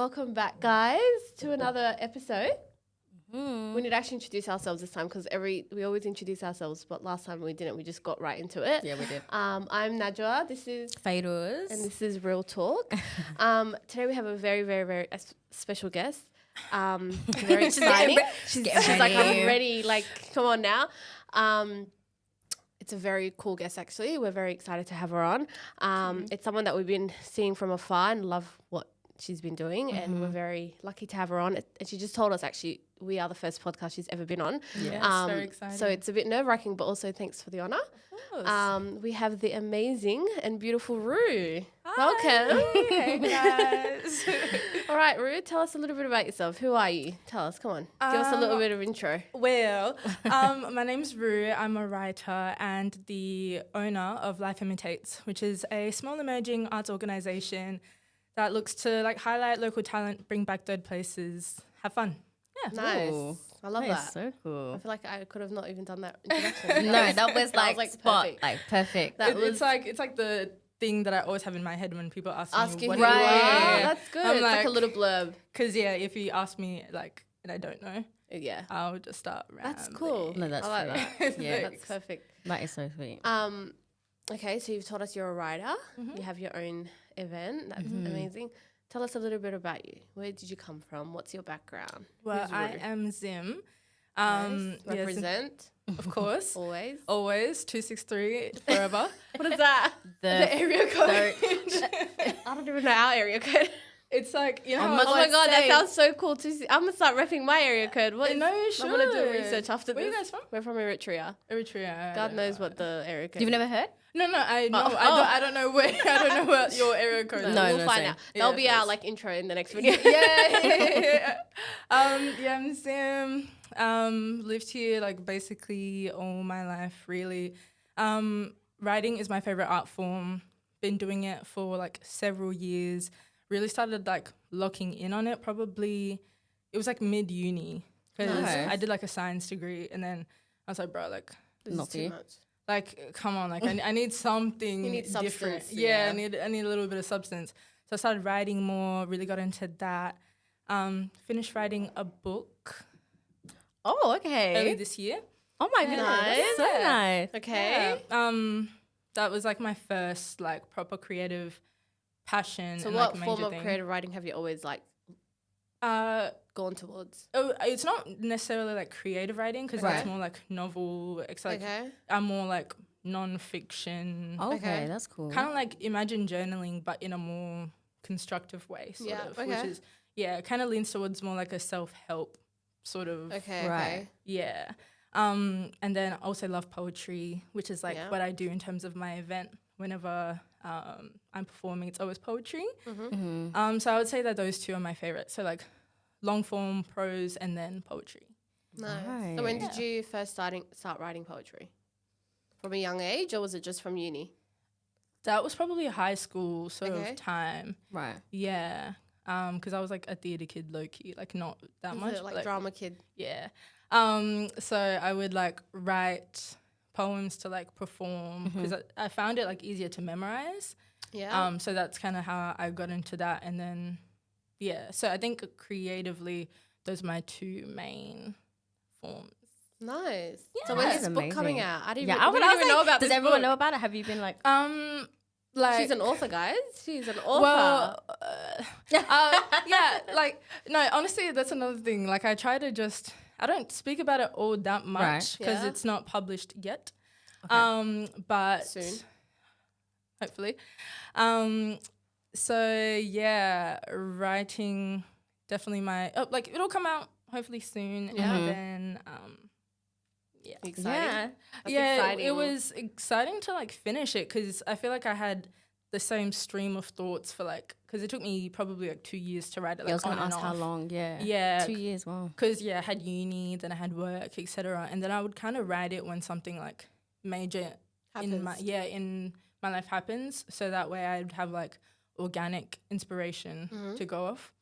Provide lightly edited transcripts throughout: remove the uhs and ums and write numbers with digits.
Welcome back, guys, to another episode. We need to actually introduce ourselves this time because we always introduce ourselves, but last time we didn't. We just got right into it. Yeah, we did. I'm Najwa. This is Fairuz. and this is Real Talk. Today we have a very, very, very special guest. Very exciting. She's like, I'm ready. Like, come on now. It's a very cool guest, actually. We're very excited to have her on. It's someone that we've been seeing from afar and love what she's been doing, and we're very lucky to have her on. And she just told us, actually, we are the first podcast she's ever been on. Yeah, it's very exciting. So it's a bit nerve-wracking, but also thanks for the honour. We have the amazing and beautiful Rue. Welcome. Hey guys. All right, Rue, tell us a little bit about yourself. Who are you? Tell us, come on. Give us a little bit of intro. Well, my name's Rue. I'm a writer and the owner of Life Imitates, which is a small emerging arts organisation that looks to like highlight local talent, bring back third places, have fun. Yeah. Nice. Ooh, I love that is that. so cool. I feel like I could have not even done that introduction. No, that was like, spot, perfect. like perfect. That was It's like the thing that I always have in my head when people ask asking me who what you you are. are. That's good. I'm It's like a like- little blurb. Because if you ask me like and I don't know, Yeah. I'll just start rambling. That's cool. No, that's I like true. that. Yeah. That's perfect. That is so sweet. Okay, so you've told us you're a writer. You have your own event. That's amazing. Tell us a little bit about you. Where did you come from? What's your background? Well, Who's I Rue? am Zim. Nice. Yes, Represent. of course. Always. Always 263 forever. What is that? The area code. I don't even know our area code. It's like, you know, Oh how my I god, that say- sounds so cool too. I'm gonna start repping my area code. What is, No, you I'm gonna do should. research after Where this. you guys from? We're from Eritrea. Eritrea. God knows what the area code. You've never heard? No, I know. Oh. I don't know where. I don't know what your area code is. No, we'll no, find same. out. That'll Yeah, be our first. like intro in the next video. Yeah. I'm Zim. Lived here like basically all my life, really. Writing is my favorite art form. Been doing it for like several years. Really started like locking in on it. Probably it was like mid-uni because Nice. I did like a science degree, and then I was like, bro, like. This Not is for too you. much. Like, come on, like I need something You need different. substance, Yeah, yeah. I need a little bit of substance. So I started writing more, really got into that. Finished writing a book Oh, early okay. this year. Oh my goodness. That's so Yeah. nice. Okay. Yeah. That was like my first like proper creative passion. So and, what like, form major of thing. creative writing have you always like gone towards? It's not necessarily like creative writing because Okay. it's more like novel. It's like Okay. I'm more like non-fiction. Okay, Okay. that's cool. Kind of like imagine journaling, but in a more constructive way, sort Yeah, of. okay. Which is, it kind of leans towards more like a self-help sort of. Okay. Right. Okay. Yeah. And then I also love poetry, which is like Yeah. what I do in terms of my event. Whenever I'm performing, it's always poetry. So I would say that those two are my favorite. So like long form prose and then poetry. Nice. So when Nice. did you first start writing poetry? From a young age, or was it just from uni? That was probably high school sort Okay. of time. Right. Yeah. Because I was like a theatre kid, low key, like not that Was much. it but, like drama kid? Yeah. So I would like write poems to like perform because I found it like easier to memorize. Yeah. So that's kind of how I got into that. And then, so I think creatively, those are my two main forms. Nice. Yeah. So when's That's this book coming amazing. out? I didn't Yeah, even, I we would didn't even know about Does this everyone book. know about it? Have you been like, Like She's an author, guys. She's an author. well, like no, honestly, that's another thing. Like I try to I don't speak about it all that much because Yeah. it's not published yet. Okay. But Soon. hopefully. So yeah, writing definitely like it'll come out hopefully soon. Yeah. And then Exciting. yeah. That's yeah, exciting. it was exciting to like finish it because I feel like I had the same stream of thoughts for like because it took me probably like 2 years to write it. Like, I was going to on and ask how off. long. Yeah. Yeah, 2 years. Wow. because I had uni, then I had work, etc. And then I would kind of write it when something like major in Happens. my life happens, so that way I'd have like organic inspiration to go off.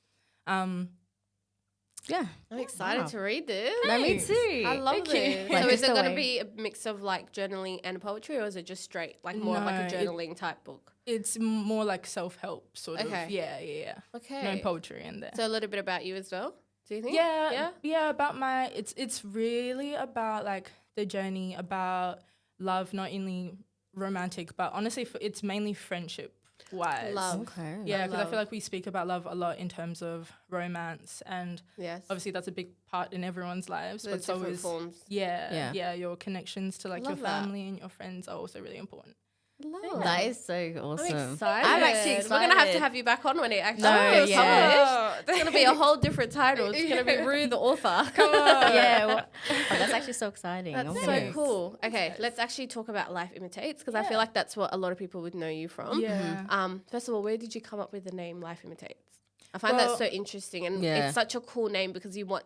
Yeah. I'm excited to read this. No, me too. I love Thank this. you. So is it Just going to away. be a mix of like journaling and poetry, or is it just straight, like more of like a No, journaling type book? It's more like self-help sort Okay. of. Yeah. Okay. No poetry in there. So a little bit about you as well, do you think? Yeah, about my it's really about like the journey, about love, not only romantic, but honestly it's mainly friendship wise. Love. Okay. Yeah, because I love. feel like we speak about love a lot in terms of romance, and Yes. obviously that's a big part in everyone's lives. There's but so different is forms. yeah, your connections to like your Love that. family and your friends are also really important. Love. That is so I'm awesome. excited. I'm actually We're going to have to excited. have you back on when it actually No, is yeah. published. It's going to be a whole different title. It's going to be Rue the author. Come on. Yeah. Well, that's actually so exciting. That's I'm so gonna- cool. Okay, let's actually talk about Life Imitates, because I feel like that's what a lot of people would know you from. Yeah. First of all, where did you come up with the name Life Imitates? I find that Well, so interesting, and Yeah. it's such a cool name because I feel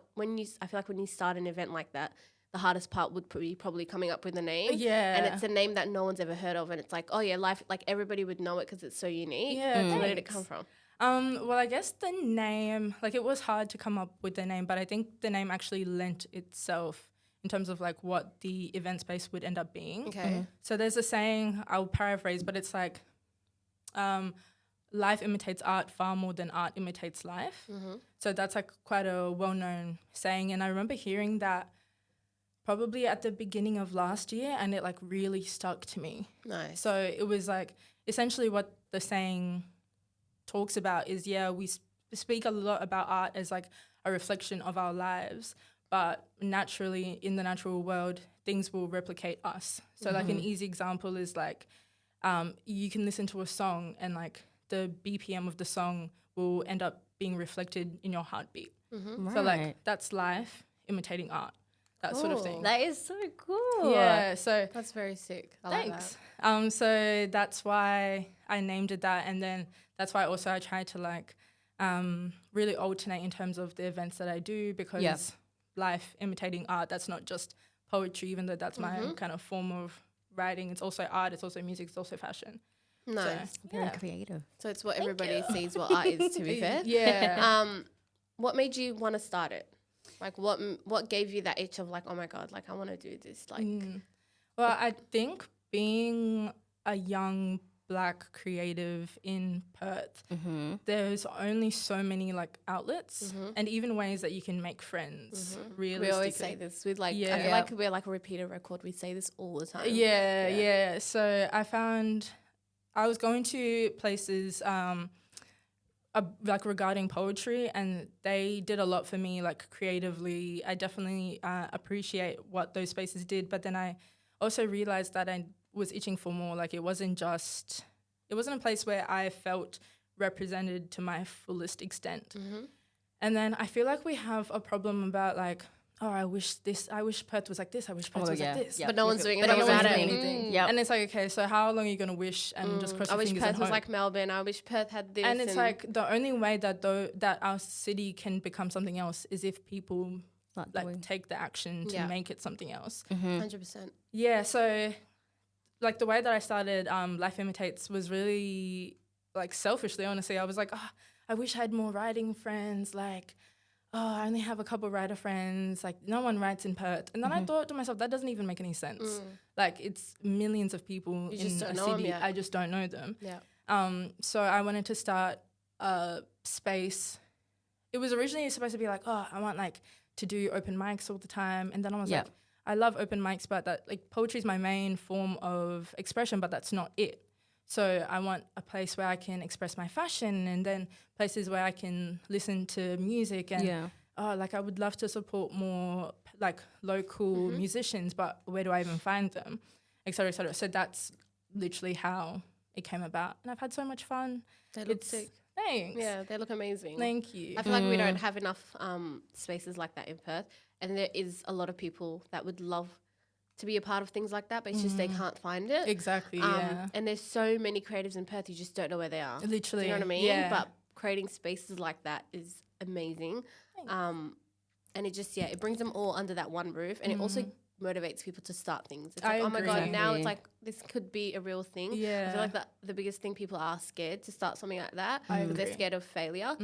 like when you start an event like that, the hardest part would be probably coming up with a name. Yeah. And it's a name that no one's ever heard of, and it's like, oh yeah, Life, like everybody would know it because it's so unique. Yeah, So where did it thanks. come from? Well, I guess the name, like it was hard to come up with the name, but I think the name actually lent itself in terms of like what the event space would end up being. Okay. So there's a saying, I'll paraphrase, but it's like, life imitates art far more than art imitates life. So that's like quite a well-known saying. And I remember hearing that probably at the beginning of last year, and it like really stuck to me. Nice. So it was like essentially what the saying talks about is, we speak a lot about art as like a reflection of our lives, but naturally in the natural world, things will replicate us. So like an easy example is like, you can listen to a song and like the BPM of the song will end up being reflected in your heartbeat. Right. So like that's life imitating art, that sort of Cool. thing. That is so cool. Yeah, so That's very sick. I like thanks. that. So that's why I named it that, and then that's why also I try to like really alternate in terms of the events that I do, because life imitating art, that's not just poetry, even though that's my kind of form of writing. It's also art, it's also music, it's also fashion. Nice. Very creative. So it's what everybody sees what art is, to be fair. Yeah. What made you want to start it? Like, what gave you that itch of like, oh my God, like I want to do this? Like, Well, I think being a young Black creative in Perth, there's only so many like outlets and even ways that you can make friends. Realistically, we always say this with like, I Yeah. feel like we're like a repeated record. We say this all the time. Yeah. So I found I was going to places like regarding poetry, and they did a lot for me, like creatively. I definitely appreciate what those spaces did, but then I also realized that I was itching for more. Like it wasn't a place where I felt represented to my fullest extent. And then I feel like we have a problem about like, oh, I wish Perth was like this, I wish Perth was like this. Yeah. But no one's doing But anything no one's about doing it. anything. Yep. And it's like, okay, so how long are you going to wish and just cross I your wish fingers Perth and was hope? like Melbourne. I wish Perth had this. And it's like the only way that that our city can become something else is if people Not like doing. take the action to Yeah. make it something else. 100%. Yeah, so like the way that I started Life Imitates was really like selfishly, honestly. I was like, oh, I wish I had more writing friends. Like, oh, I only have a couple writer friends. Like, no one writes in Perth. And then I thought to myself, that doesn't even make any sense. Like, it's millions of people You in just don't a know 'em city. yet. I just don't know them. Yeah. So I wanted to start a space. It was originally supposed to be like, oh, I want like to do open mics all the time. And then I was like, I love open mics, but that like poetry is my main form of expression, but that's not it. So I want a place where I can express my fashion, and then places where I can listen to music and like I would love to support more like local musicians, but where do I even find them, et cetera, et cetera. So that's literally how it came about, and I've had so much fun. They look sick. Thanks. Yeah, they look amazing. Thank you. I feel like we don't have enough spaces like that in Perth, and there is a lot of people that would love to be a part of things like that, but it's just they can't find it. Exactly, yeah. And there's so many creatives in Perth, you just don't know where they are. Literally. Do you know what I mean? Yeah. But creating spaces like that is amazing. And it just, it brings them all under that one roof, and it also motivates people to start things. It's I like, oh my agree. God, now Exactly. it's like, this could be a real thing. I Yeah. feel like the biggest thing, people are scared to start something like that I because they're agree. scared of failure.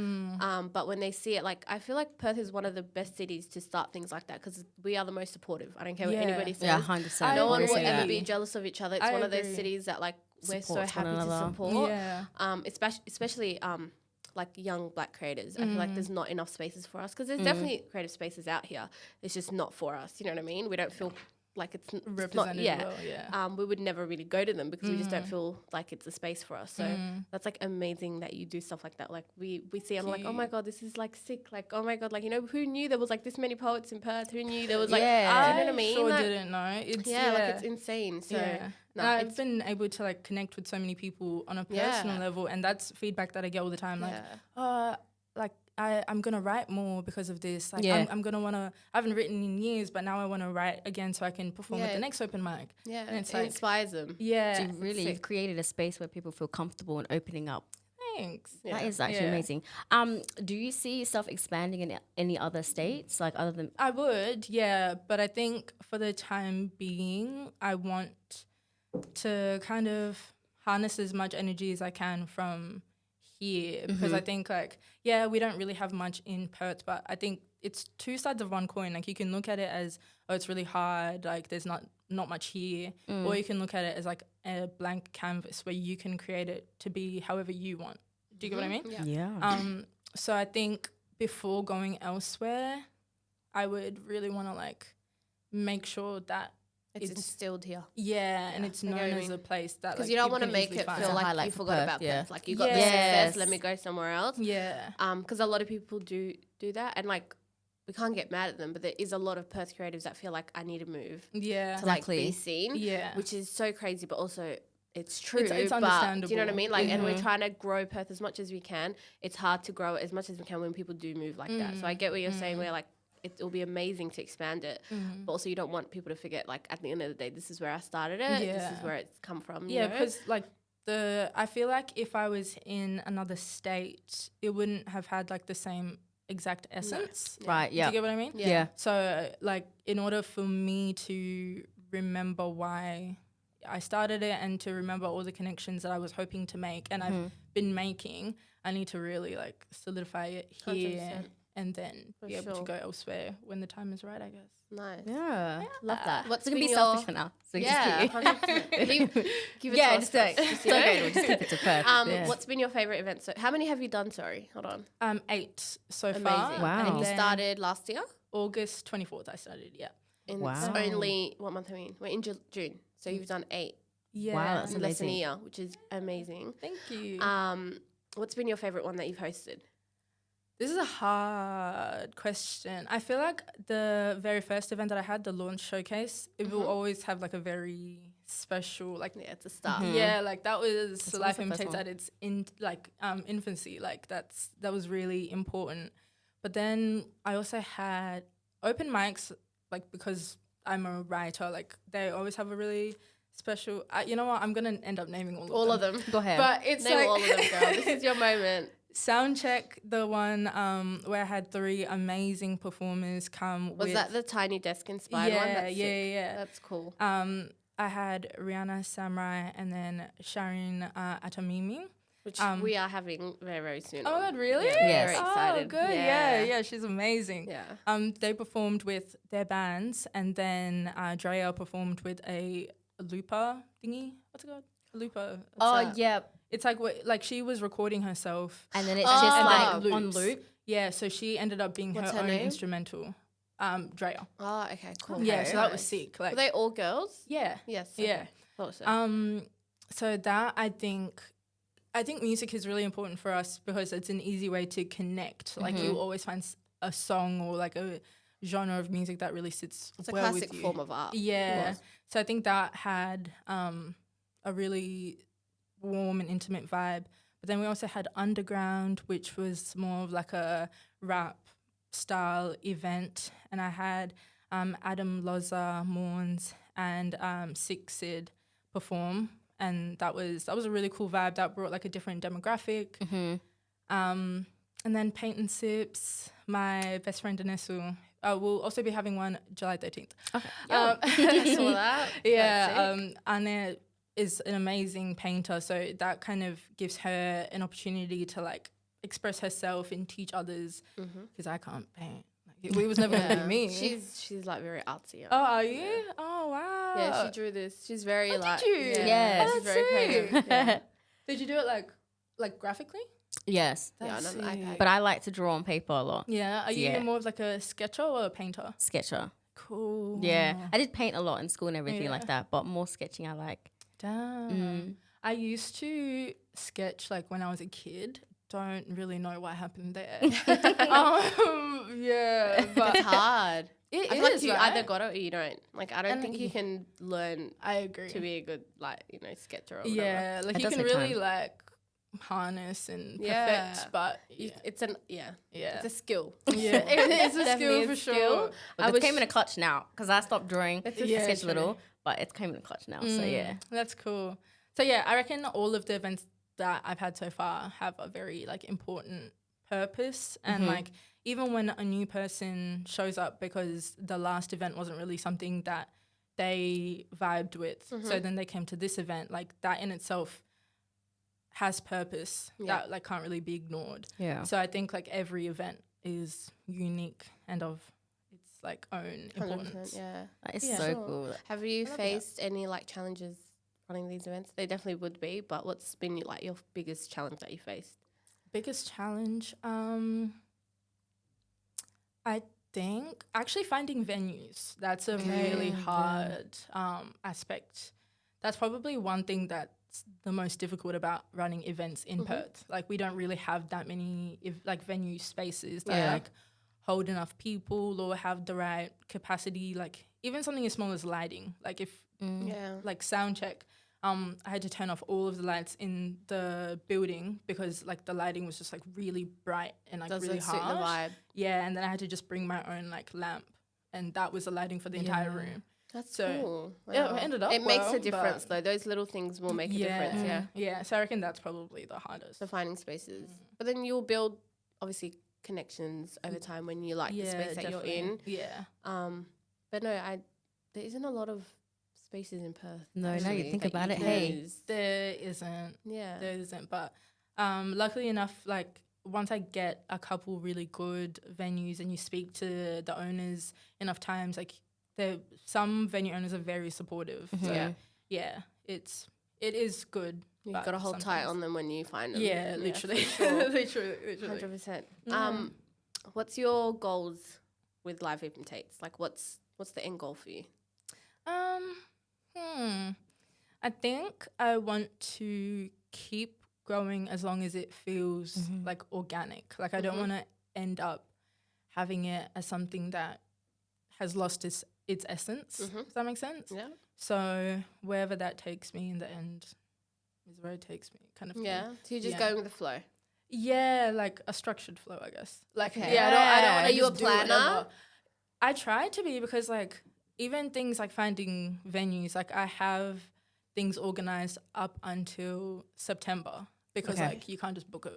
But when they see it, like, I feel like Perth is one of the best cities to start things like that because we are the most supportive. I don't care what Yeah. anybody says. Yeah, 100%. No one will agree. ever be jealous of each other. It's I one of those agree. cities that, like, we're so Supports one happy to another. support. Yeah. Especially like young Black creators. I feel like there's not enough spaces for us because there's definitely creative spaces out here. It's just not for us. You know what I mean? We don't feel like it's not, Represented yeah. well, yeah. We would never really go to them because we just don't feel like it's a space for us. So that's like amazing that you do stuff like that. Like we see, I'm like, oh my God, this is like sick. Like, oh my God, like, you know, who knew there was like this many poets in Perth? Who knew there was like, Yeah. do you know what I mean? Sure Like, didn't know. It's like it's insane. So no, I've it's been able to like connect with so many people on a Yeah. personal level, and that's feedback that I get all the time. Like, yeah. like I'm gonna write more because of this. Like, Yeah. I'm gonna wanna. I haven't written in years, but now I wanna write again so I can perform at Yeah. the next open mic. Yeah, And it's it like- inspires them. Yeah, So you've sick. created a space where people feel comfortable and opening up. thanks. Yeah. That is actually Yeah. amazing. Do you see yourself expanding in any other states, like other than? I would, yeah, but I think for the time being, I want to kind of harness as much energy as I can from here because I think like, yeah, we don't really have much in Perth, but I think it's two sides of one coin. Like you can look at it as, oh, it's really hard, like there's not much here, or you can look at it as like a blank canvas where you can create it to be however you want. Do you get what I mean? Yeah. So I think before going elsewhere, I would really want to like make sure that It's instilled here. and it's I get known what you as a mean. place that Because like, you don't people want to can make easily it find. feel It's a like highlight you for forgot Perth, about yeah. Perth. Like you got the Yes. success, let me go somewhere else. Yeah. Because a lot of people do that, and like we can't get mad at them, but there is a lot of Perth creatives that feel like I need to move Yeah. to like Exactly. be seen, Yeah. which is so crazy, but also it's true. It's but do you know what I understandable. mean? Like, and we're trying to grow Perth as much as we can. It's hard to grow it as much as we can when people do move like that. So I get what you're saying. Where like it'll be amazing to expand it, but also you don't want people to forget. Like at the end of the day, this is where I started it. This is Yeah. where it's come from. Yeah, you know? because like I feel like if I was in another state, it wouldn't have had like the same exact essence. Right. Do Yeah. you get what I mean? Yeah. So like in order for me to remember why I started it and to remember all the connections that I was hoping to make and I've been making, I need to really like solidify it here 100%. and then For be able to sure. go elsewhere when the time is right, I guess. Nice. Yeah. Love that. What's We're gonna be been selfish your- for now. So Yeah, just keep 100%. Give it yeah, to us just like first, it's you know? okay. We'll just keep it to Perth. Yeah. What's been your favorite event? So how many have you done? Sorry, hold on. 8 so far. Amazing. Wow. And you then started last year? August 24th I started, yeah. And Wow. it's only, what month are we in? We're in June. So you've done 8 Yeah. Wow, that's in less than a amazing. year, which is amazing. Thank you. What's been your favorite one that you've hosted? This is a hard question. I feel like the very first event that I had, the launch showcase, it will always have like a very special, like Yeah, it's a start. yeah, like that was That's Life always the first Imitates one. at its infancy. Like that was really important. But then I also had open mics, like because I'm a writer, like they always have a really special. You know what? I'm gonna end up naming All of them. Go ahead. But it's Name like all of them, girl. This is your moment. Soundcheck, the one where I had 3 amazing performers come. Was with, that the Tiny Desk inspired one? That's sick. yeah. That's cool. I had Rihanna Samurai and then Sharon Atamimi. Which we are having very, very soon. Oh my on. God, really? Yeah, Yes. very excited. Oh, good. Yeah, she's amazing. Yeah. They performed with their bands, and then Drea performed with a looper thingy. What's it called? A looper. oh yeah. It's like she was recording herself. And then it's Oh. just And like then it on loops. loop. Yeah, so she ended up being What's her her own name? instrumental. Drea. Oh, okay, cool. Yeah, so that was Nice. sick. Were Like, they all girls? yeah, Yes. yeah. Okay. Thought so. So that I think music is really important for us because it's an easy way to connect. Like you'll always find a song or like a genre of music that really sits It's a well classic with you. form of art. Yeah. Yes. So I think that had a really warm and intimate vibe. But then we also had Underground, which was more of like a rap style event. And I had Adam Loza, Morns, and Six Sid perform. And that was a really cool vibe. That brought like a different demographic. And then Paint and Sips, my best friend Anesu, we'll also be having one July 13th. Okay. I saw that. Yeah, Anna is an amazing painter, so that kind of gives her an opportunity to like express herself and teach others, because I can't paint. Like, it was never going to be me. She's like very artsy. Oh, are you? Oh, wow. Yeah, she drew this. She's very like. Did you? Yeah. Oh, she's that's very creative. Yeah. Did you do it like graphically? Yes. Yeah, on an iPad. But I like to draw on paper a lot. Yeah. Are you Yeah. more of like a sketcher or a painter? Sketcher. Cool. Yeah. I did paint a lot in school and everything Yeah. like that, but more sketching I like. Damn. I used to sketch like when I was a kid. Don't really know what happened there. Yeah, but It's hard. it I feel like is, you right? either got it or you don't. Like I don't And think you can learn I agree. to be a good like sketcher or whatever. Yeah, like It you does can take really time. like harness and Yeah. perfect, but yeah, It's yeah. it's a skill. Yeah, it's a Definitely skill for skill. sure. But it came in a clutch now because I stopped drawing. It's a- Yeah, sketch a true. little, but it came in a clutch now. So yeah. That's cool. So yeah, I reckon all of the events that I've had so far have a very like important purpose, and like even when a new person shows up because the last event wasn't really something that they vibed with, so then they came to this event, like that in itself has purpose that like can't really be ignored. Yeah. So I think like every event is unique and of its like own 100%, importance. yeah. That is Yeah. so Sure. cool. Have you love faced any like challenges running these events? They definitely would be, but what's been like your biggest challenge that you faced? Biggest challenge, I think actually finding venues. That's a really hard aspect. That's probably one thing that's the most difficult about running events in Perth. Like we don't really have that many like venue spaces that like hold enough people or have the right capacity. Like even something as small as lighting. Like if Yeah. like sound check. I had to turn off all of the lights in the building because like the lighting was just like really bright and like Does really it suit the harsh. vibe? Yeah, and then I had to just bring my own like lamp, and that was the lighting for the entire room. That's So, cool. yeah, it ended up It makes well, a difference but- though. Those little things will make a difference. Yeah. Yeah. So I reckon that's probably the hardest. So finding spaces, but then you'll build obviously connections over time when you like the space that you're in. Yeah. But no, there isn't a lot of spaces in Perth. No, now you actually, think that about it, can hey. use. There isn't. Yeah. There isn't. But luckily enough, like once I get a couple really good venues and you speak to the owners enough times, like some venue owners are very supportive. So yeah, it is good. You've but got to hold tight sometimes- on them when you find them. Yeah, literally. for sure. literally. 100%. What's your goals with Life Imitates? Like, what's the end goal for you? I think I want to keep growing as long as it feels like organic. Like I don't want to end up having it as something that has lost its essence. Does that make sense? Yeah. So wherever that takes me in the end is where it takes me, kind of thing. Yeah. So you're just Yeah. going with the flow. Yeah, like a structured flow, I guess. Like, Okay. yeah, I don't want Are to you a just do planner? whatever. I try to be because, like, even things like finding venues, like, I have things organized up until September because, Okay. like, you can't just book a,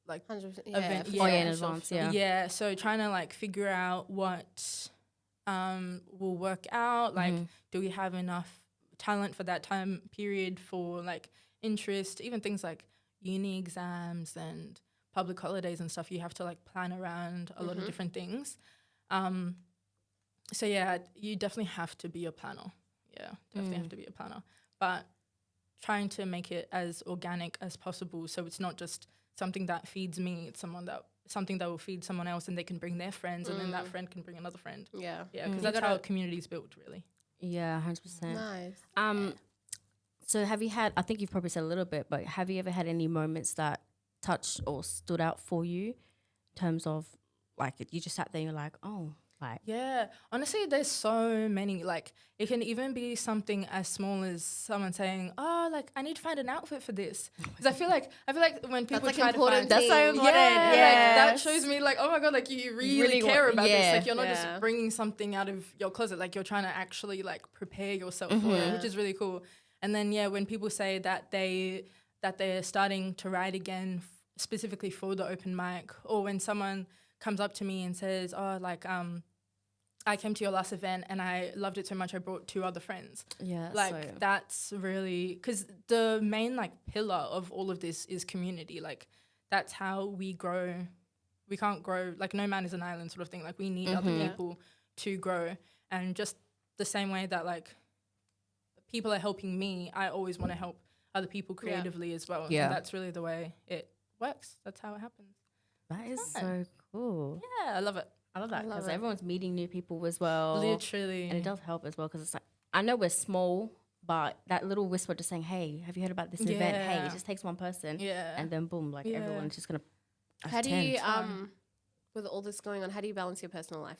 like, 100%. event. for Oh, yeah, sure, in for sure, advance, for sure. yeah. Yeah, so trying to, like, figure out what will work out. Like, do we have enough talent for that time period for, like, interest, even things like uni exams and public holidays and stuff. You have to like plan around a lot of different things. So yeah, you definitely have to be a planner. Yeah, definitely have to be a planner. But trying to make it as organic as possible, so it's not just something that feeds me. It's something that will feed someone else, and they can bring their friends, and then that friend can bring another friend. Yeah. Yeah, because that's how a community is built, really. Yeah, 100%. Nice. So have you had, I think you've probably said a little bit, but have you ever had any moments that touched or stood out for you in terms of like you just sat there and you're like, oh, like. Yeah, honestly, there's so many. Like, it can even be something as small as someone saying, "Oh, like I need to find an outfit for this," because I feel like when people like try to important find, That's so important. like that Yes. shows me like, oh my god, like you really, Really care want- about yeah. this. Like you're not Yeah. just bringing something out of your closet. Like you're trying to actually like prepare yourself for it, which is really cool. And then when people say that they're starting to write again, specifically for the open mic, or when someone comes up to me and says, "Oh, like I came to your last event and I loved it so much I brought 2 other friends. Yeah. Like that's really, because the main like pillar of all of this is community. Like that's how we grow. We can't grow, like no man is an island sort of thing. Like we need other people to grow. And just the same way that like people are helping me, I always want to help other people creatively as well. Yeah. And that's really the way it works. That's how it happens. That is so cool. Yeah, I love it. I love that because everyone's meeting new people as well. Literally. And it does help as well because it's like, I know we're small, but that little whisper just saying, hey, have you heard about this event? Hey, it just takes one person. Yeah. And then boom, like everyone's just going to How do you, with all this going on, how do you balance your personal life?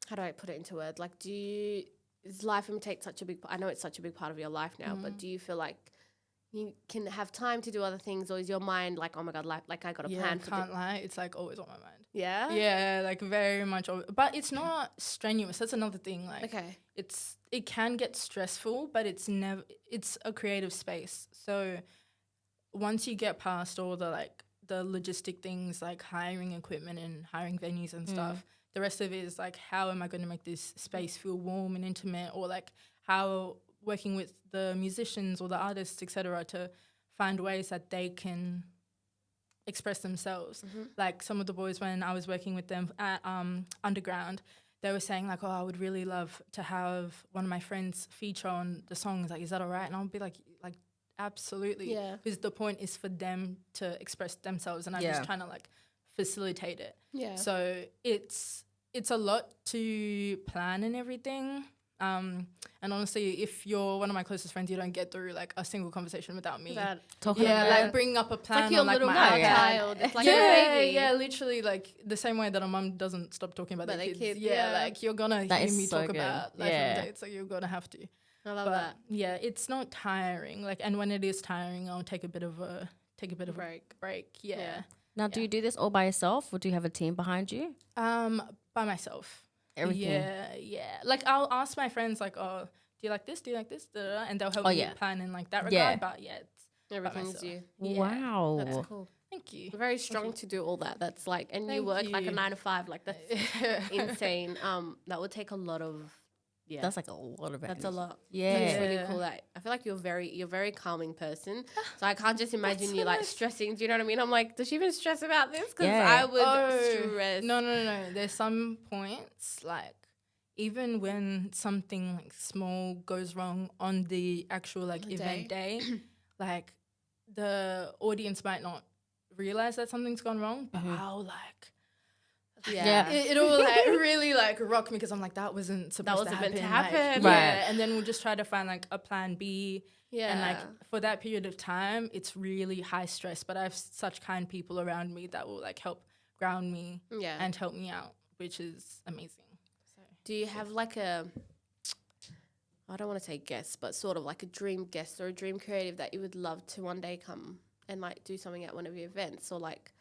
How do I put it into words? Like, is Life Imitates such a big, I know it's such a big part of your life now, but do you feel like you can have time to do other things, or is your mind like, oh my God, like I got a plan for can't lie, it's like always on my mind. Yeah? Yeah, like very much. But it's not strenuous. That's another thing. Like, Okay. It can get stressful, but it's a creative space. So once you get past all the logistic things like hiring equipment and hiring venues and stuff, the rest of it is like, how am I going to make this space feel warm and intimate, or like how working with the musicians or the artists, etc., to find ways that they can express themselves. Like some of the boys, when I was working with them at Underground, they were saying like, oh, I would really love to have one of my friends feature on the songs. Like, is that all right? And I'll be like absolutely. Yeah. Because the point is for them to express themselves, and I'm just trying to like facilitate it. Yeah. So it's a lot to plan and everything. And honestly, if you're one of my closest friends, you don't get through like a single conversation without me. Talking about Like bringing up a plan. It's like your on, little my child. It's like your yeah, baby. yeah, literally like the same way that a mum doesn't stop talking about their kids. Yeah, like you're gonna That hear is me so talk good. about Life Imitates, so you're gonna have to. I love But that. yeah, it's not tiring. Like, and when it is tiring, I'll take a bit of a break. Yeah. Now, do you do this all by yourself, or do you have a team behind you? By myself. Everything. Yeah. Like I'll ask my friends like, oh, do you like this? Do you like this? Da-da-da. And they'll help me plan in like that regard. Yeah. But yeah, it's Everything's you. Yeah. Wow. That's cool. Thank you. Very strong to do all that. That's like, and you Thank work like a you. 9 to 5. Like that's insane. That would take a lot of. Yeah. That's like a lot of That's energy. a lot. Yeah. It's really cool. That I feel like you're a very calming person. So I can't just imagine you like stressing. Do you know what I mean? I'm like, does she even stress about this? Because I would stress. No. There's some points like even when something like small goes wrong on the actual like event day, like the audience might not realize that something's gone wrong, but I'll like. Yeah. It'll like really like rock me because I'm like, that wasn't supposed to happen. meant to happen. Like, Right. yeah, and then we'll just try to find like a plan B. Yeah. And like for that period of time, it's really high stress, but I have such kind people around me that will like help ground me and help me out, which is amazing. So, do you have like I don't want to say guest, but sort of like a dream guest or a dream creative that you would love to one day come and like do something at one of your events, or like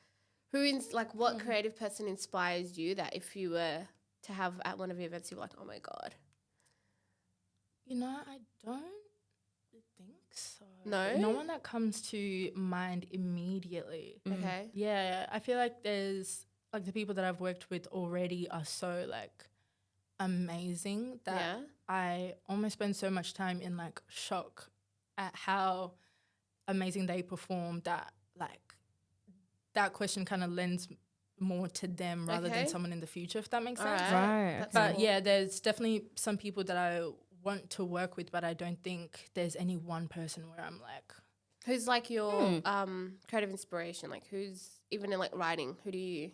what creative person inspires you that if you were to have at one of your events, you're like, oh my God. you know, I don't think so. No? No one that comes to mind immediately. Okay. Yeah, I feel like there's like the people that I've worked with already are so like amazing that I almost spend so much time in like shock at how amazing they perform that like that question kind of lends more to them rather than someone in the future, if that makes sense. Right. That's But cool. yeah, there's definitely some people that I want to work with, but I don't think there's any one person where I'm like, Who's like your creative inspiration? Like who's even in like writing? Who do you?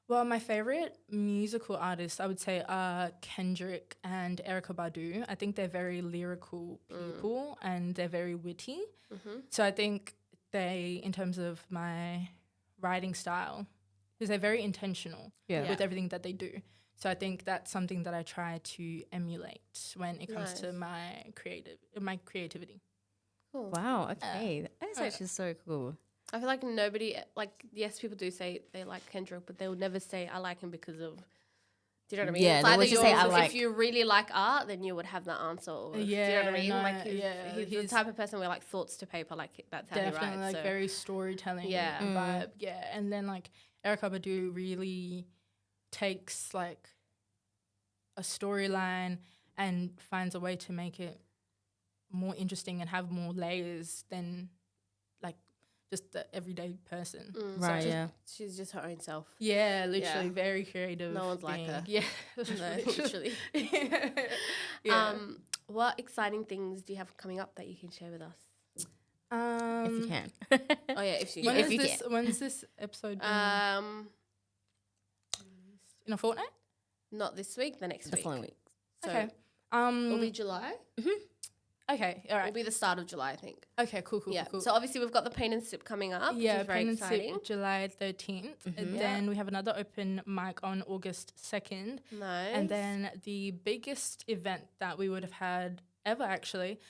well, my favorite musical artists, I would say, are Kendrick and Erykah Badu. I think they're very lyrical people and they're very witty. So I think they, in terms of my writing style, because they're very intentional with everything that they do. So I think that's something that I try to emulate when it comes to my creativity. Cool. Wow. Okay. That is actually so cool. I feel like nobody, like, yes, people do say they like Kendrick, but they will never say I like him because of, do you know what I mean? Yeah, It's they either would just say, "I like-" if you really like art, then you would have that answer. Or do you know what I mean? no, Like, he's the type of person where, like, thoughts to paper, like, that's how he Definitely, writes. like, So. very storytelling vibe. Yeah, and then, like, Erykah Badu really takes like a storyline and finds a way to make it more interesting and have more layers than like just the everyday person. Right, yeah. She's just her own self. Yeah, literally very creative. No one's like her. Yeah, No, literally. yeah. What exciting things do you have coming up that you can share with us? If you can. Oh yeah, if you When can. if you is this? When's this episode? In a fortnight? Not this week, the next The week. following week. So Okay. it'll be July. Okay. All It'll right. be the start of July, I think. Okay. Cool. Cool. Yeah. Cool. So obviously we've got the Paint and Sip coming up, Yeah, which is very Pain and Sip, exciting. July 13th. And Yeah. then we have another open mic on August 2nd. Nice. And then the biggest event that we would have had ever actually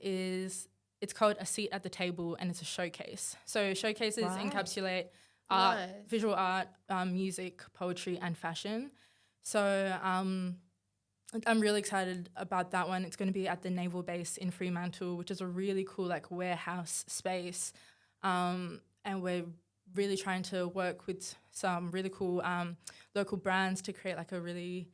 is it's called A Seat at the Table, and it's a showcase. So showcases encapsulate art, Nice. visual art, music, poetry, and fashion. So I'm really excited about that one. It's going to be at the Naval Base in Fremantle, which is a really cool like warehouse space. And we're really trying to work with some really cool local brands to create like a really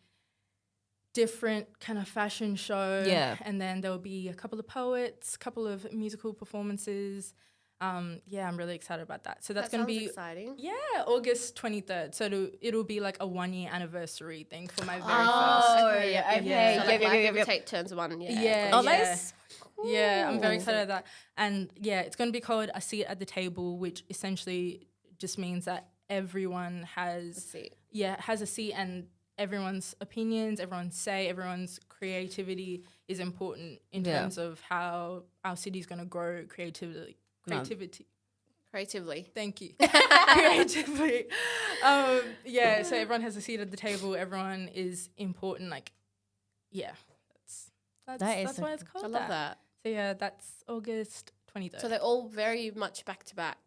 different kind of fashion show. Yeah. And then there'll be a couple of poets, couple of musical performances. Yeah, I'm really excited about that. So that's that going to sounds be exciting. yeah, August 23rd. So it'll be like a 1 year anniversary thing for my very Oh, first. yeah, okay. Yeah. So like Life Yep. Imitate turns 1. Yeah. Yeah. Oh, that's Yeah, I'm very cool. excited about that. And yeah, it's going to be called A Seat at the Table, which essentially just means that everyone has See. has a seat, and everyone's opinions, everyone's say, everyone's creativity is important in Yeah. terms of how our city's going to grow creativity. Creatively. Thank you. Creatively. Yeah, so everyone has a seat at the table. Everyone is important. Like, yeah, that's so why it's I called love that. So yeah, that's August 23rd. So they're all very much back to back.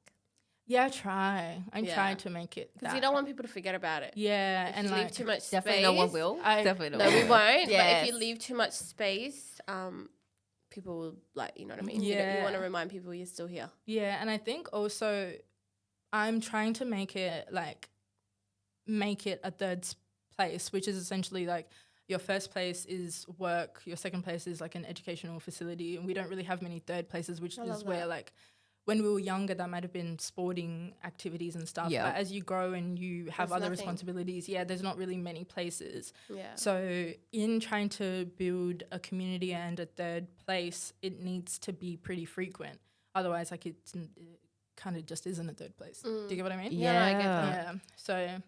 yeah, I try. I Yeah. try to make it Because that. you don't want people to forget about it. Yeah, If and you like leave too much Definitely space. no one will. I- Definitely No, we won't. But Yes. if you leave too much space, people will like, you know what I mean? You Yeah. want to remind people you're still here. Yeah, and I think also I'm trying to make it a third place, which is essentially like your first place is work, your second place is like an educational facility, and we don't really have many third places, which I is love where that. like when we were younger, that might have been sporting activities and stuff. Yeah. But as you grow and you have There's other nothing. responsibilities, there's not really many places. Yeah. So in trying to build a community and a third place, it needs to be pretty frequent. Otherwise, like it kind of just isn't a third place. Do you get what I mean? Yeah, no, I get that. Yeah. So,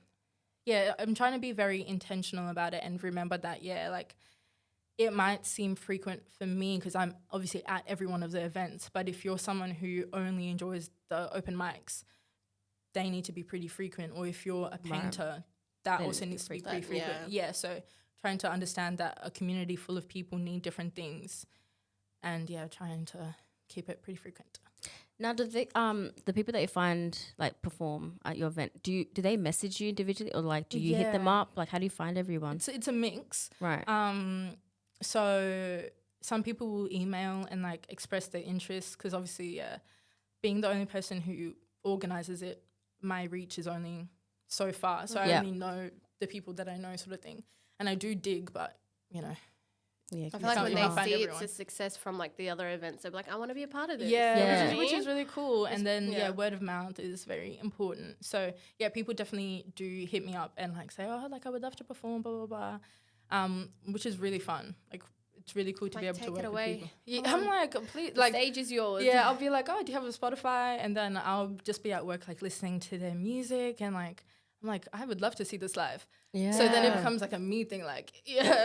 yeah, I'm trying to be very intentional about it and remember that, like it might seem frequent for me because I'm obviously at every one of the events. But if you're someone who only enjoys the open mics, they need to be pretty frequent. Or if you're a painter, that Then also it's needs to be frequent. pretty frequent. Yeah. So trying to understand that a community full of people need different things, and trying to keep it pretty frequent. Now, do the people that you find like perform at your event, do they message you individually, or like do you hit them Yeah. up? Like, how do you find everyone? It's a mix. Right. So some people will email and like express their interest because obviously, being the only person who organizes it, my reach is only so far. So I Yeah. only know the people that I know, sort of thing. And I do dig, but Yeah. I feel like can't when even they find see everyone. it's a success from like the other events, they're like, I want to be a part of this. Yeah, Yeah. Which is really cool. And then yeah. word of mouth is very important. So people definitely do hit me up and like say, oh, like I would love to perform, blah blah blah, which is really fun. Like it's really cool to be Like, able to take work it with away. people. Yeah, Come I'm on. like complete The like stage is yours. yeah. I'll be like, oh, do you have a Spotify? And then I'll just be at work like listening to their music and like. I'm like, I would love to see this live. Yeah. So then it becomes like a me thing, like,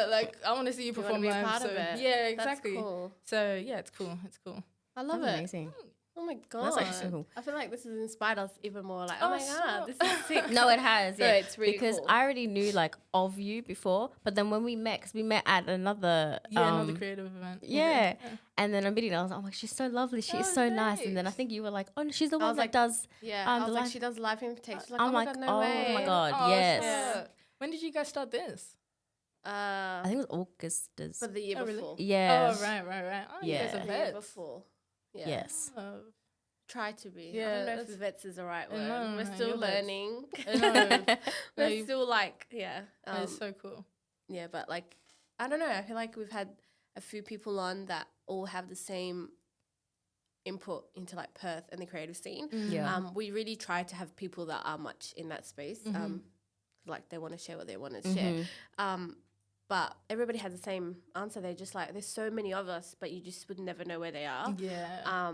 like I want to see you You wanna perform be a live. part so of it. yeah, That's exactly. cool. So yeah, it's cool. It's cool. I love That's it. amazing. Oh my god. That's actually so cool. I feel like this has inspired us even more. Like, oh my so- god, this is sick. No, it has. No, Yeah, it's really because cool. I already knew like of you before, but then when we met, 'cause we met at another Another creative event. yeah. And then I'm meeting her, I was like, oh my, she's so lovely. She is Oh, so nice. And then I thanks. think you were like, oh, no, she's the I one was that like, does. Yeah, the I was like, live- she does live invitations. Like, I'm oh my like, god, no way. oh my god, Oh, yes. Yeah. When did you guys start this? I think it was August. For the year Oh, really? before. Yeah. Oh, right. Oh, Yeah. you guys The are year vets. before. Yeah. Yes. try to be. Yeah, I don't know if that's- vets is the right word. No, We're no, still you're vets. learning. No, We're still like, yeah. it's so cool. Yeah, but like, I don't know. I feel like we've had a few people on that all have the same input into like Perth and the creative scene. Yeah. We really try to have people that are much in that space. Like they want to share what they want to Mm-hmm. share. But everybody has the same answer. They're just like, there's so many of us, but you just would never know where they are. Yeah.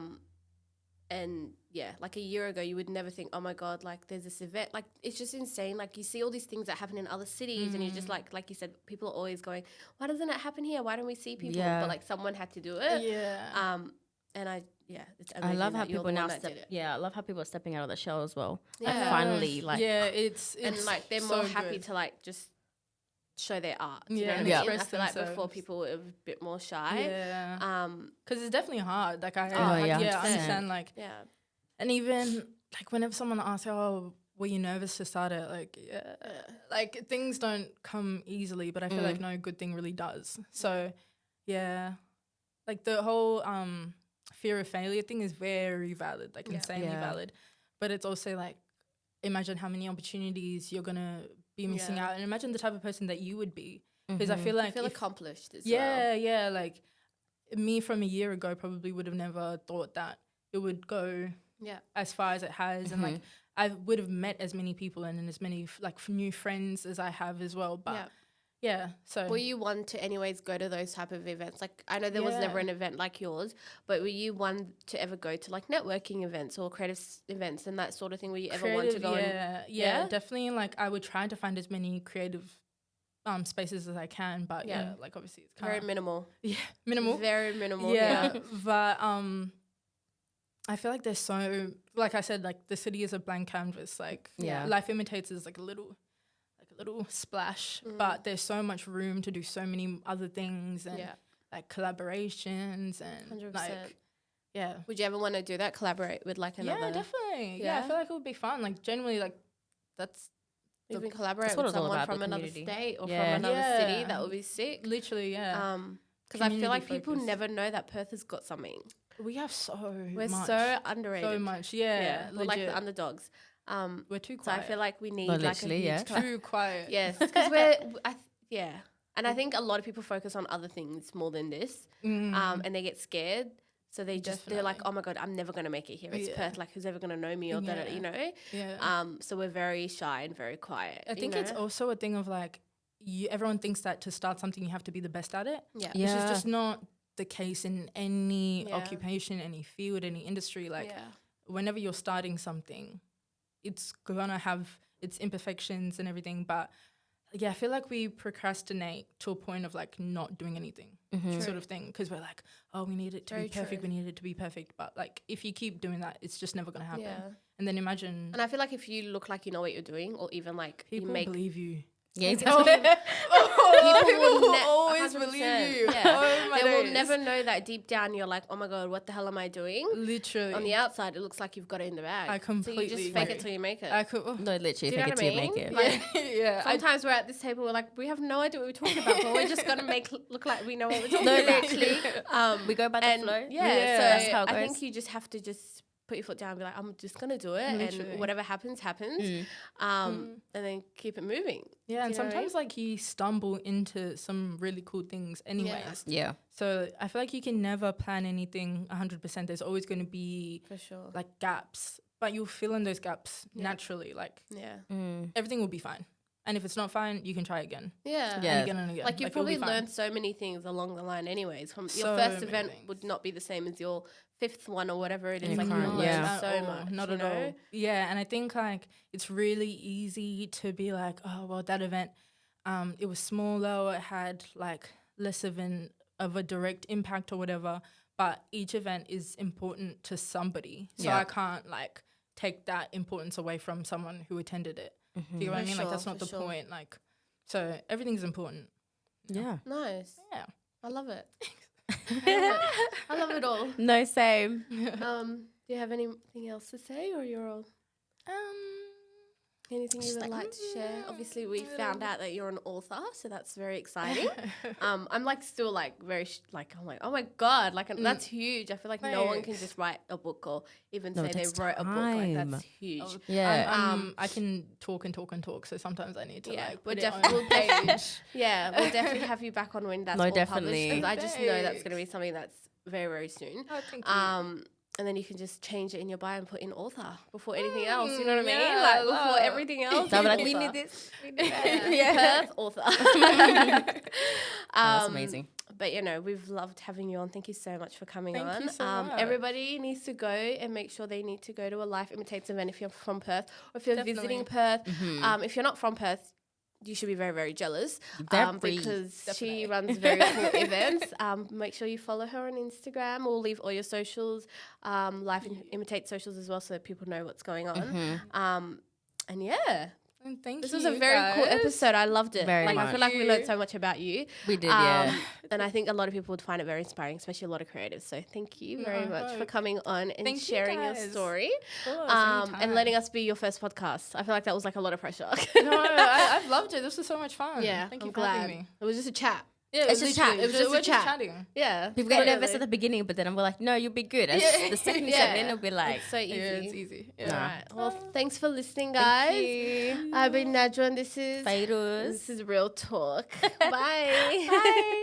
And yeah, like a year ago, you would never think, oh my God, like there's this event. Like it's just insane. Like you see all these things that happen in other cities and you're just like you said, people are always going, why doesn't it happen here? Why don't we see people? Yeah. But like someone had to do it. Yeah. And it's I amazing love how that you're people the now one that did it. I love how people are stepping out of the shell as well. Yeah. Like finally, like yeah, it's And like they're so more happy good. to like just show their art. Do you Yeah, know what yeah. I mean? I express feel like before themselves. people were a bit more shy. Yeah. Because it's definitely hard. Like I, yeah, yeah, I 100%. understand. Like, Yeah. and even like whenever someone asks, "Oh, were you nervous to start it?" Like, yeah, like things don't come easily, but I feel like no good thing really does. So, yeah, like the whole fear of failure thing is very valid, like insanely Yeah. valid. But it's also like, imagine how many opportunities you're gonna be missing Yeah. out, and imagine the type of person that you would be. Because I feel I like feel if- accomplished as well. yeah, like me from a year ago probably would have never thought that it would go Yeah. as far as it has, and like I would have met as many people and as many new friends as I have as well. But yeah, so Were you one to anyways go to those type of events? Like I know there was never Yeah. an event like yours, but were you one to ever go to like networking events or creative events and that sort of thing? Were you ever one to creative, go and yeah, Yeah? definitely. Like I would try to find as many creative spaces as I can, but Yeah. like obviously it's very kind of minimal. minimal. Very minimal. Yeah, but I feel like there's so, like I said, like the city is a blank canvas. Like Yeah. Life Imitates is like a little splash, but there's so much room to do so many other things and Yeah. like collaborations and 100%. like yeah. Would you ever want to do that? Collaborate with like another? Yeah, definitely. Yeah, I Yeah? feel like it would be fun. Like generally, like that's Even collaborate That's what with it's all someone about, the from another community. state or Yeah. from another city. Yeah. That would be sick. literally Because I feel like Community people focused. never know that Perth has got something. we have so We're much, so underrated. so much. Yeah, We're like legit. the underdogs. We're too So quiet. I feel like we need Well, like a literally, huge yeah. too quiet. Yes, because yeah. And I think a lot of people focus on other things more than this, and they get scared. So they're like, Definitely. oh my God, I'm never going to make it here. It's Yeah. Perth. Like, who's ever going to know me or that, Yeah. you know? Yeah. So we're very shy and very quiet. I think it's also a thing of like, everyone thinks that to start something you have to be the best at it, yeah. which is Yeah. just not the case in any Yeah. occupation, any field, any industry. Like Yeah. whenever you're starting something, it's gonna have its imperfections and everything. But yeah, I feel like we procrastinate to a point of like not doing anything, sort of thing, because we're like, oh, we need it to Very be perfect. true. We need it to be perfect. But like, if you keep doing that, it's just never gonna happen. Yeah. And then imagine And I feel like if you look like you know what you're doing, or even like people you make believe you. Yeah, exactly. People will always 100%, believe you. Yeah. Oh my they will days. never know that deep down you're like, oh my God, what the hell am I doing? Literally. On the outside, it looks like you've got it in the bag. I So completely you just fake agree. it till you make it. I could. Oh. No, literally, Do you fake know it what till I you make mean? it. Like, Yeah. sometimes we're at this table, we're like, we have no idea what we're talking about, but we're just gonna make look like we know what we're talking No, about. literally. We go by the And flow. Yeah. so That's how it I goes. think you just have to just put your foot down and be like, I'm just gonna do it, Literally. and whatever happens, happens. And then keep it moving. Yeah, and Do you know what I sometimes like you stumble into some really cool things anyways. Yeah. So I feel like you can never plan anything 100%. There's always going to be For sure. like gaps, but you'll fill in those gaps naturally. Like Yeah. everything will be fine. And if it's not fine, you can try again. Yeah. Yeah. And again and again. Like you've it'll be probably fine. learned so many things along the line anyways. From So your first many event things. would not be the same as your fifth one or whatever it is. Your Like you current, learn yeah. so At all, much. Not you at know? all. Yeah, and I think like it's really easy to be like, oh well, that event, it was smaller, it had like less of a direct impact or whatever. But each event is important to somebody, so Yeah. I can't like take that importance away from someone who attended it. Do you know what I For mean? Like that's sure, not for the sure. point. Like, so everything's important. Yeah. Nice. Yeah. I love it. I love it all. No, same. Do you have anything else to say, or you're all? Anything you Just would like, like to share? Obviously, we found out that you're an author, so that's very exciting. I'm like still like very I'm like, oh my god, like that's huge. I feel like no one can Thanks. just write a book or even No, say it they takes wrote a book. Like time. that's huge. Yeah. I can talk and talk and talk, so sometimes I need to Yeah, like we'll put it on we'll page. Yeah, we'll definitely have you back on when that's No, all definitely. published. 'Cause I just know that's going to be Thanks. something that's very, very soon. Oh, thank you. And then you can just change it in your bio and put in author before anything else. You know what I mean? yeah, Like I before love. everything else. They'll be it's like, we author. need this. We need that. Perth, author. That's amazing. But we've loved having you on. Thank you so much for coming Thank on. you so much. Everybody needs to go and make sure they need to go to a Life Imitates event if you're from Perth or if you're visiting Perth. If you're not from Perth, you should be very, very jealous because she runs very cool events. Make sure you follow her on Instagram. We'll leave all your socials, Life Imitates socials as well, so that people know what's going on. And yeah. And thank This you, was a very cool guys. episode. I loved it. Very I much. feel like we learned so much about you. We did, yeah. And I think a lot of people would find it very inspiring, especially a lot of creatives. So thank you very I much for hope. coming on and Thank you, sharing your guys. story. Of course, And anytime. letting us be your first podcast. I feel like that was like a lot of pressure. No, I've loved it. This was so much fun. Yeah, Thank I'm you for glad. having me. It was just a chat. Yeah, It's just chat. literally- It was just we're a chat. chatting. Yeah. People get nervous totally. at the beginning, but then I'm like, no, you'll be good. As the second you Yeah. step in, it'll be like, It's so easy. Yeah, it's easy. Yeah. All right. Well, thanks for listening, guys. you. I've been Najwa and this is Fairuz. Real Talk. Bye. Bye.